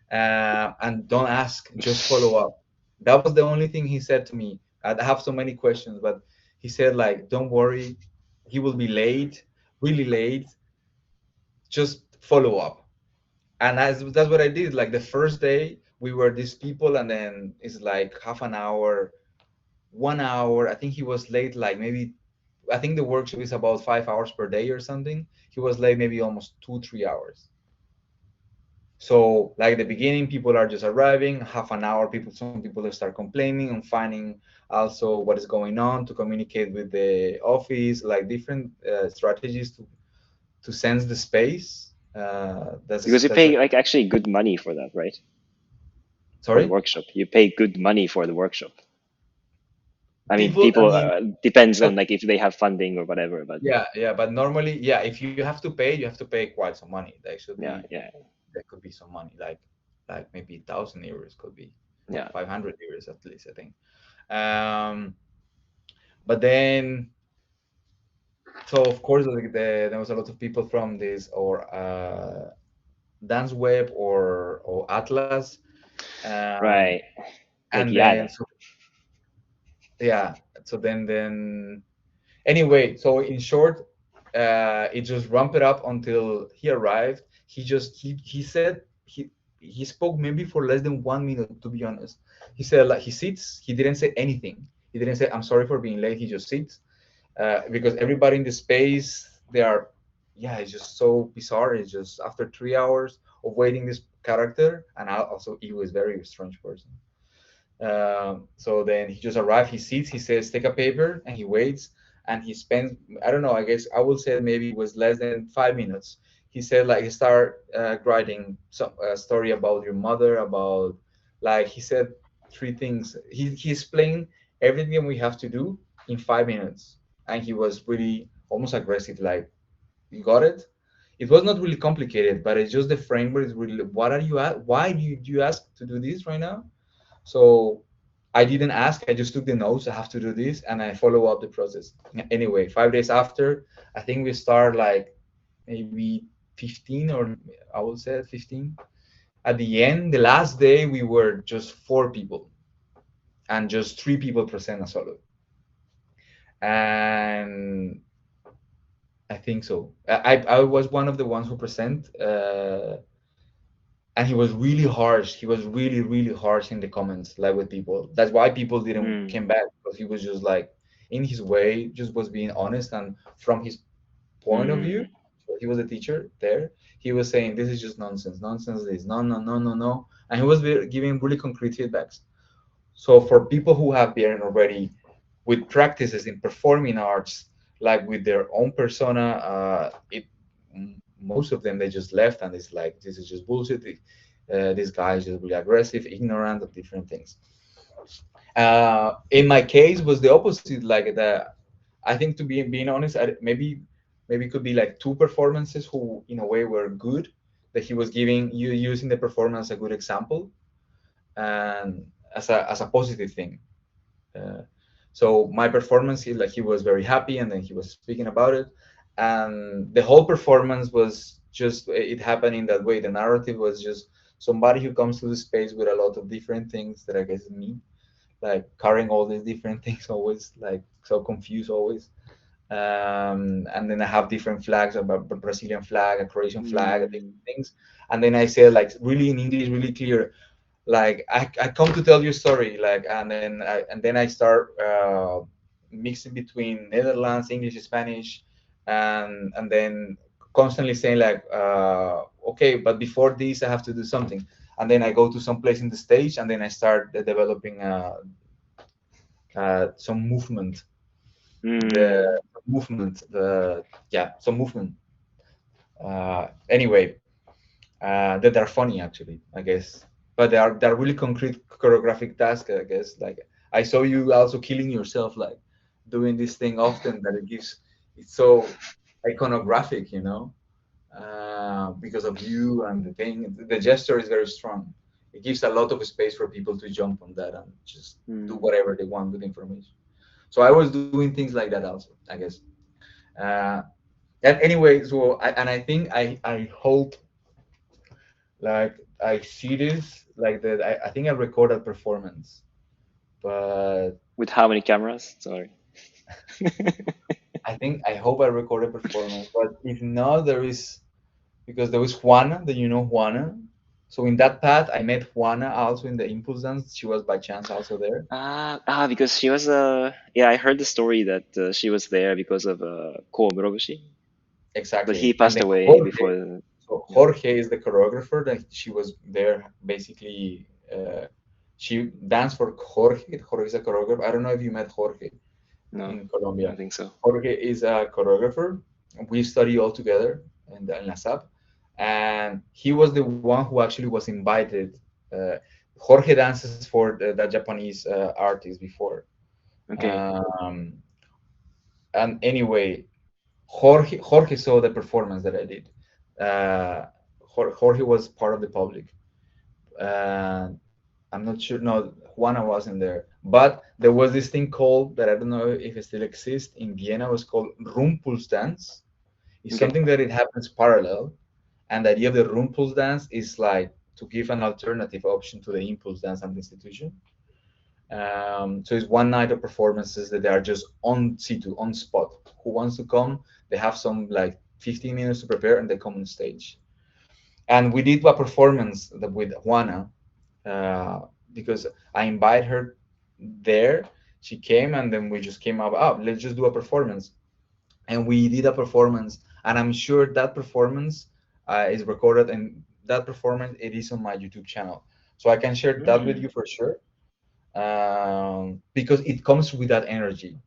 and don't ask, just follow up. That was the only thing he said to me. I have so many questions, but he said like, don't worry, he will be late, really late. Just follow up. And that's what I did. Like the first day, we were these people, and then it's like half an hour, 1 hour. I think he was late, like maybe. I think the workshop is about 5 hours per day or something. He was late maybe almost 2 3 hours. So like the beginning, people are just arriving. Half an hour, some people start complaining and finding also what is going on to communicate with the office, like different strategies to sense the space. Because you That's pay like actually good money for that, right? For the sorry. workshop. You pay good money for the workshop. I mean, People, I people mean, depends but on like if they have funding or whatever, but yeah, but normally, yeah, if you have to pay, you have to pay quite some money. yeah, yeah, There could be some money, like maybe 1,000 euros could be, or yeah. 500 euros at least, I think. Um, but then, so of course, like there was a lot of people from this or Dance Web or Atlas, um, Right. Like and then Yada. so yeah, so then anyway, so in short. it just ramped it up until he arrived. He said he spoke maybe for less than 1 minute, to be honest. He said like he sits, he didn't say anything. He didn't say I'm sorry for being late. He just sits, because everybody in the space they are, yeah, it's just so bizarre. It's just after 3 hours of waiting this character, and also he was very strange person. So then he just arrived, he sits, he says, take a paper, and he waits, and he spends, I don't know, I guess I would say maybe it was less than 5 minutes. He said, like, he start writing some story about your mother, about, like, he said three things. He explained everything we have to do in 5 minutes. And he was really almost aggressive, like, you got it? It was not really complicated, but it's just the framework is really, what are you at? Why do you ask to do this right now? So I didn't ask. I just took the notes. I have to do this, and I follow up the process. Anyway, 5 days after, I think we start like maybe 15, or I would say 15. At the end, the last day, we were just 4 people, and just 3 people present a solo. And I think so. I was one of the ones who present. And he was really harsh. He was really harsh in the comments, like with people. That's why people didn't Mm. came back, because he was just like in his way, just was being honest, and from his point of view, Mm. so he was a teacher there. He was saying this is just nonsense, nonsense. This no, and he was giving really concrete feedbacks. So for people who have been already with practices in performing arts, like with their own persona, most of them they just left, and it's like this is just bullshit. This guy is just really aggressive, ignorant of different things. In my case, was the opposite. Like the, I think to be being honest, maybe it could be like two performances who in a way were good, that he was giving you using the performance a good example and as a positive thing. Uh, so my performance, like he was very happy, and then he was speaking about it, and the whole performance was just it happened in that way. The narrative was just somebody who comes to the space with a lot of different things that I guess is me, like carrying all these different things always, like so confused always. And then I have different flags, a Brazilian flag, a Croatian flag, different Mm. things. And then I say like really in English, really clear, like I come to tell you a story, like, and then I start mixing between Netherlands, English, Spanish, and then constantly saying like, okay, but before this I have to do something, and then I go to some place in the stage, and then I start developing some movement, the Mm. movement, the yeah, some movement. Anyway, that are funny actually, I guess. But they are really concrete choreographic tasks, I guess. Like I saw you also killing yourself, like doing this thing often, that it gives it's so iconographic, because of you and the thing. The gesture is very strong. It gives a lot of space for people to jump on that and just do Mm. whatever they want with information. So I was doing things like that also, I guess. Uh, and anyway, so I think I hope, like I see this like that. I think I record a performance, but With how many cameras? Sorry. I hope I record a performance. But if not, there is, because there was Juana, that you know Juana. So in that path, I met Juana also in the Impulse dance. She was by chance also there. Because she was yeah, I heard the story that she was there because of Ko Murobushi, but he Exactly. And passed then away Jorge. before. So Yeah. Jorge is the choreographer. That she was there basically. She danced for Jorge. Jorge is a choreographer. I don't know if you met Jorge No, in I don't Colombia. think so. Jorge is a choreographer. We study all together in La SAP, and he was the one who actually was invited. Uh, Jorge dances for the Japanese artist before, Okay. um, and anyway, Jorge saw the performance that I did. Uh, Jorge was part of the public. Uh, I'm not sure. No, Juana wasn't there. But there was this thing called, that I don't know if it still exists in Vienna. It was called Rumpus dance. It's Okay. something that it happens parallel, and the idea of the Rumpus dance is like to give an alternative option to the Impulse dance and the institution. So it's one night of performances that they are just on situ, on spot. Who wants to come? They have some like 15 minutes to prepare, and they come on stage. And we did a performance with Juana, uh, because I invited her there. She came, and then we just came up. Oh, let's just do a performance, and we did a performance. And I'm sure that performance is recorded, and that performance it is on my YouTube channel, so I can share that with Mm, you for sure, because it comes with that energy.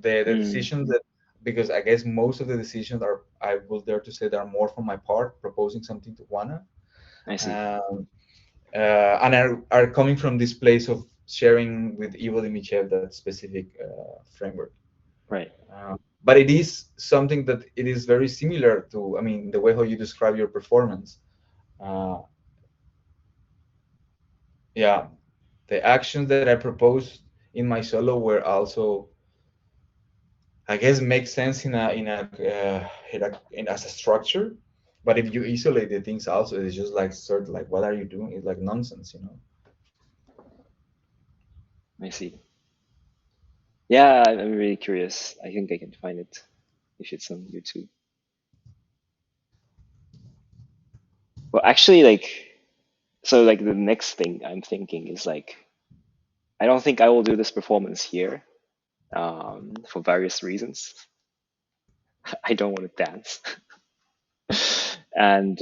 The mm, decisions that, because I guess most of the decisions are, I will dare to say, that are more from my part, proposing something to Juana, I see. um, and are coming from this place of sharing with Ivo Dimichev that specific framework. Right. But it is something that it is very similar to, I mean, the way how you describe your performance. Uh, yeah, the actions that I proposed in my solo were also, I guess, make sense as a structure. But if you isolate the things, also it's just like sort of like, what are you doing? It's like nonsense, you know. I see. Yeah, I'm really curious. I think I can find it if it's on YouTube. Well, actually, like, so like the next thing I'm thinking is like, I don't think I will do this performance here, for various reasons. I don't want to dance, and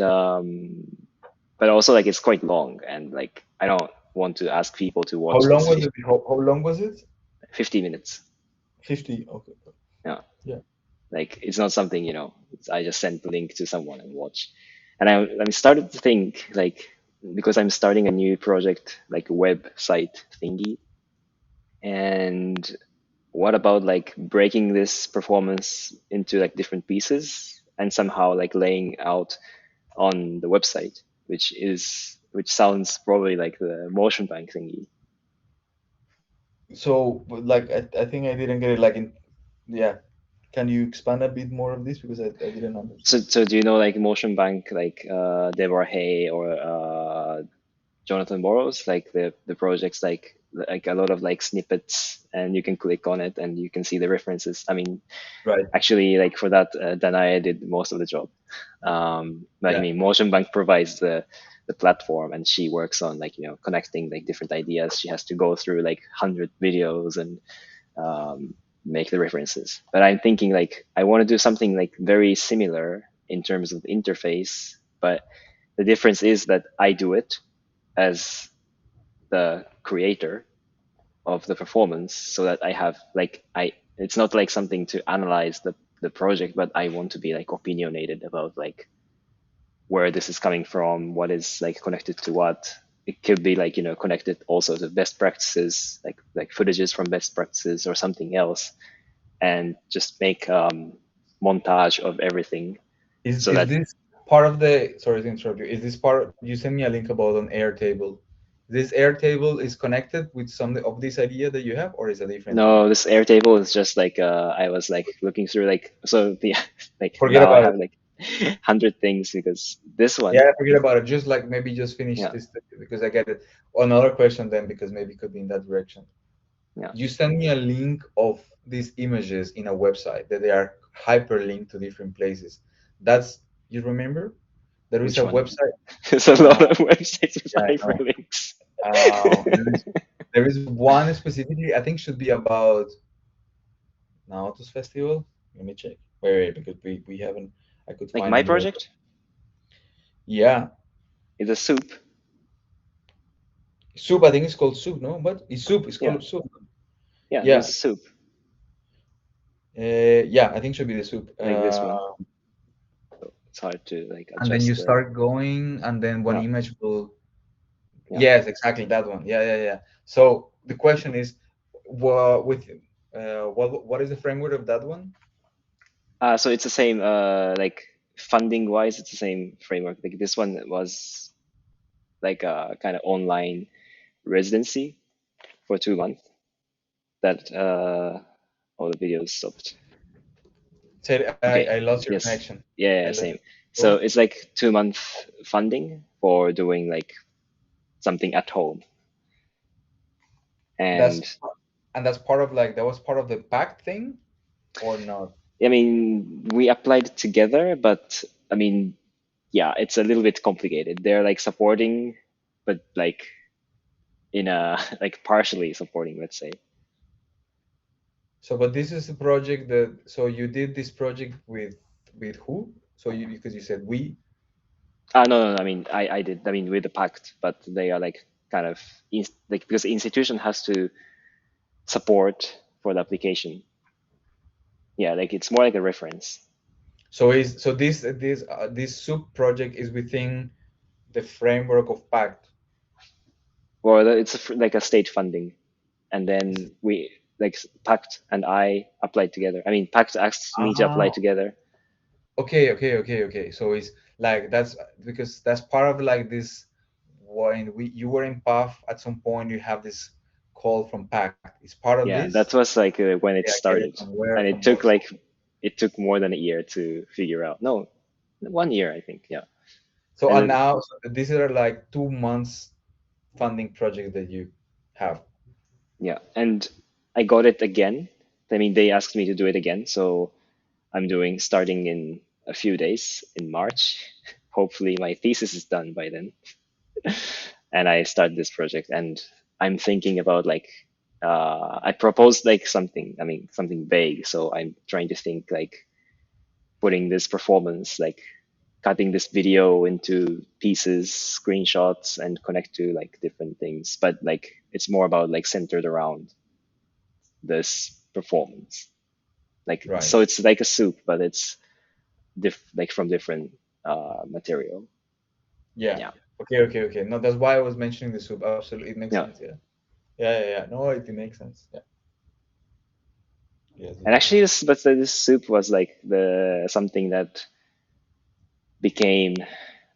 but also like it's quite long, and like I don't want to ask people to How watch long this was it? How long was it? 50 minutes. 50. Okay. Yeah, Yeah. like it's not something, I just sent the link to someone and watch. And I started to think like, because I'm starting a new project, like a website thingy, and what about like breaking this performance into like different pieces and somehow like laying out on the website, which sounds probably like the motion bank thingy. So, but, like, I think I didn't get it. Like, yeah. Can you expand a bit more of this, because I didn't So, understand. so do you know like motion bank, like Deborah Hay or Jonathan Burrows, like the projects, like a lot of like snippets, and you can click on it and you can see the references. I mean, Right. actually, like for that, Danaya did most of the job. Like I Yeah. mean, motion bank provides the platform, and she works on like connecting like different ideas. She has to go through like 100 videos and um, make the references. But I'm thinking like I want to do something like very similar in terms of the interface, but the difference is that I do it as the creator of the performance, so that I have like it's not like something to analyze the project, but I want to be like opinionated about like where this is coming from, what is like connected to what. It could be like connected also to best practices, like footages from best practices or something else, and just make montage of everything Is so is that this part of the? Sorry to interrupt you. Is this part? You sent me a link about an Airtable. This Airtable is connected with some of this idea that you have, or is a different thing? no, this Airtable is just like I was like looking through like so the like Forget now I about it. have like 100 things because this Yeah, one, forget about it. Just like maybe just finish yeah, this, because I get it. Another question then, because maybe it could be in that direction. yeah. You send me a link of these images in a website that they are hyperlinked to different places. That's, you remember? There is Which a one? website. There's a Uh, lot of websites with yeah, I know. hyperlinks. There is one specifically. I think should be about Naoto's festival. Let me check. Wait, because we haven't. I could Like find my it here. project Yeah, is a soup. soup. I think it's called soup. No, but it's soup. It's Yeah, called soup. yeah. Yeah, There's a soup yeah. I think should be the soup. like this one. It's hard to like And then you adjust the. start going, and then one Yeah, image will. yeah. Yes, exactly that one. Yeah, yeah, yeah. So the question is, with what is the framework of that one? So it's the same. Like funding wise, it's the same framework. Like this one was like a kind of online residency for 2 months. That all the videos stopped. Say, I Okay. lost your Yes. connection. Yeah, I yeah, lost. same. So Oh, it's like 2 month funding for doing like something at home. That's And and that's part of like that was part of the pact thing or not? I mean, we applied together, but I mean, yeah, it's a little bit complicated. They're like supporting, but like in a like partially supporting, let's say. So, but this is a project that so you did this project with who? So you because you said we. No, no, no, I mean, I did. I mean, with the pact, but they are like kind of like because the institution has to support for the application. Yeah, like it's more like a reference, So this sub project is within the framework of pact. or it's like a state funding, and then we like pact and I applied together. I mean, pact asked me to apply Ah, together. okay. So it's like that's because that's part of like this when we you were in PAF at some point you have this call from PACT. It's part of Yeah, this. that was like when Okay, it I get it started, from where and from what. it took more than a year to figure out. No, 1 year, I think. Yeah, So and and now so these are like 2 months funding project that you have. yeah, and I got it again. I mean, they asked me to do it again, so I'm doing starting in a few days in March. Hopefully, my thesis is done by then, and I start this project. And I'm thinking about like I proposed like something. I mean, something vague. So I'm trying to think like putting this performance, like cutting this video into pieces, screenshots, and connect to like different things. But like it's more about like centered around this performance. Like Right. so, it's like a soup, but it's like from different material. Yeah. Yeah, Okay. No, that's why I was mentioning the soup. Absolutely, it makes yeah. sense. Yeah. Yeah. No, it makes sense. Yeah. Yes. And actually, this soup was like the something that became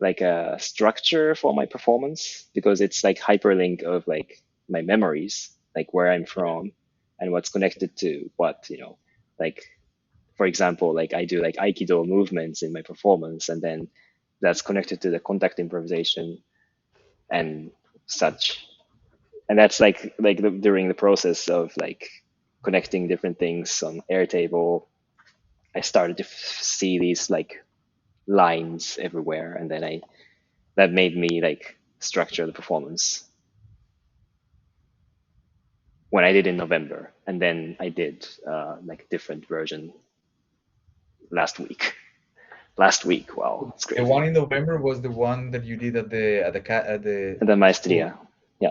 like a structure for my performance because it's like hyperlink of like my memories, like where I'm from and what's connected to what, like for example, like I do like Aikido movements in my performance and then that's connected to the contact improvisation and such. And that's like during the process of like connecting different things on Airtable, I started to see these like lines everywhere and then I that made me like structure the performance when I did in November, and then I did like a different version last week. Last week, wow, it's The crazy. one in November was the one that you did at the And then school. Maestria, yeah,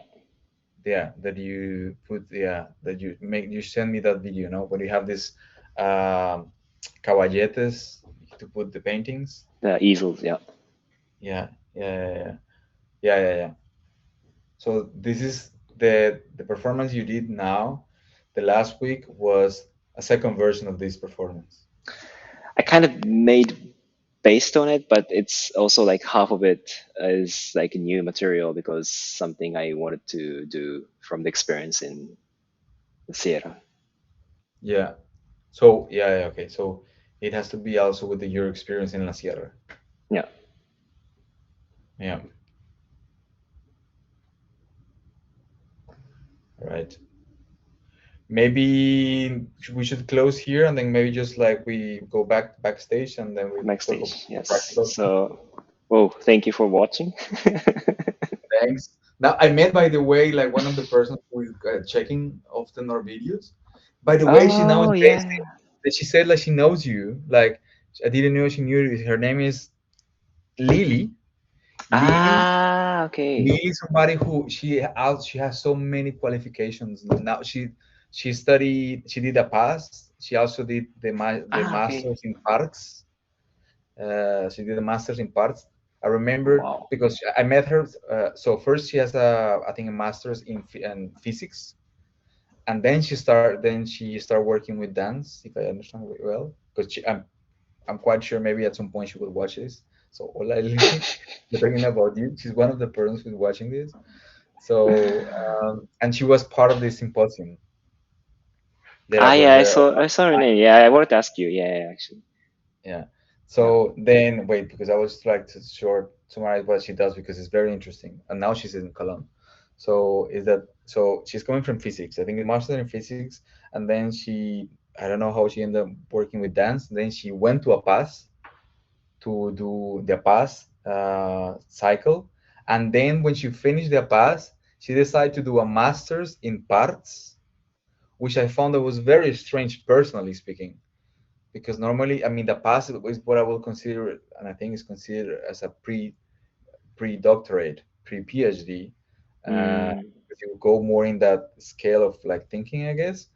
Yeah, that you put. Yeah, that you send me that video. No, when you have this um, caballetes to put the paintings. the easels, yeah. Yeah, yeah. So this is the performance you did now. The last week was a second version of this performance. I kind of made based on it, but it's also like half of it is like new material because something I wanted to do from the experience in the Sierra. Yeah. So okay. So it has to be also with your experience in La Sierra. Yeah, Yeah. Right. Maybe we should close here and then maybe just like we go backstage and then we talk about backstage, more yes. practical stuff. So, oh, thank you for watching. Thanks. Now I met by the way like one of the persons who is checking often our videos. By the way, she now is Oh based yeah. that she said like she knows you. Like I didn't know she knew you. Her name is Lily. Lily. Ah, okay. Lily is somebody who she has so many qualifications. Now she did a pass. She also did the Ah, okay. masters in parts. She did a master's in parts. I remember Wow. because I met her. So first she has a I think a master's in physics, and then she started working with dance, if I understand well. Because I'm quite sure maybe at some point she will watch this. So hola Lily, we're talking about you. She's one of the persons who's watching this. So and she was part of the symposium Ah, where yeah, there. I saw her name. Yeah, I wanted to ask you. Yeah, yeah, actually. Yeah. Yeah. So then wait, because I was like to short summarize what she does because it's very interesting. And now she's in Cologne. So is that so she's coming from physics, I think, a master in physics, and then she, I don't know how she ended up working with dance. Then she went to a pass to do the pass cycle, and then when she finished the pass, she decided to do a master's in parts, which I found that was very strange, personally speaking, because normally, I mean, the pass is what I will consider, and I think is considered as a pre-doctorate, pre-PhD. Uh, Mm, if you go more in that scale of like thinking, I guess.